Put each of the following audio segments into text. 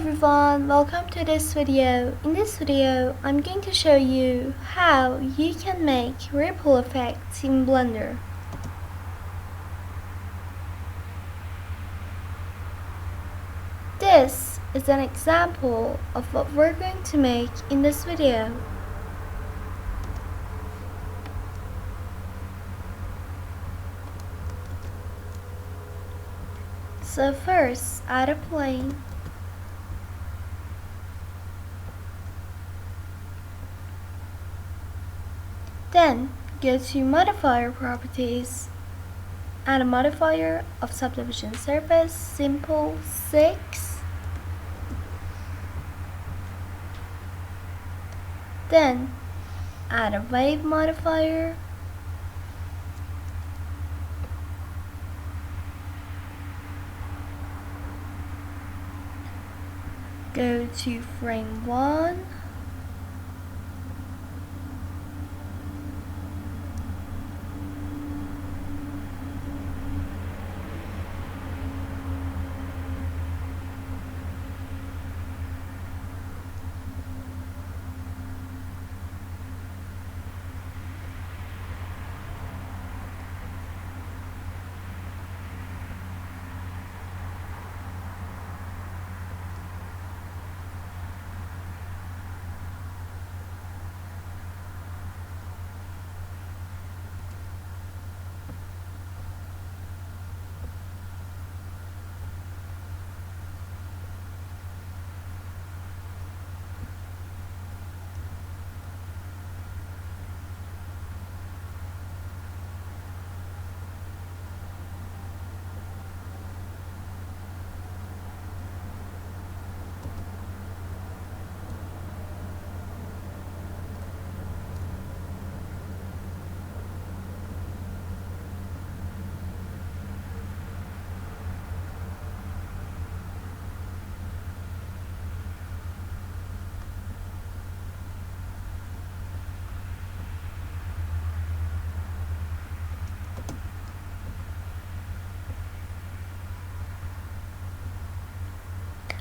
everyone, welcome to this video. In this video, I'm going to show you how you can make ripple effects in Blender. This is an example of what we're going to make in this video. So first, add a plane. Then go to Modifier Properties, add a modifier of Subdivision Surface, Simple 6. Then add a Wave modifier. Go to Frame 1.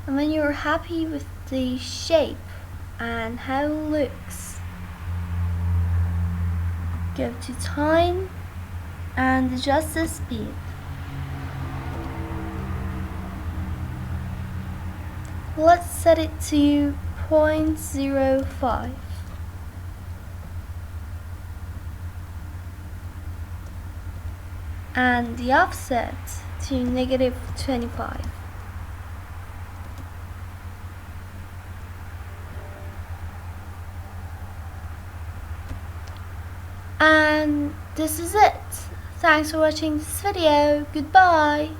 And when you're happy with the shape and how it looks, go to Time and adjust the speed. Let's set it to 0.05. And the offset to -25. And this is it. Thanks for watching this video. Goodbye.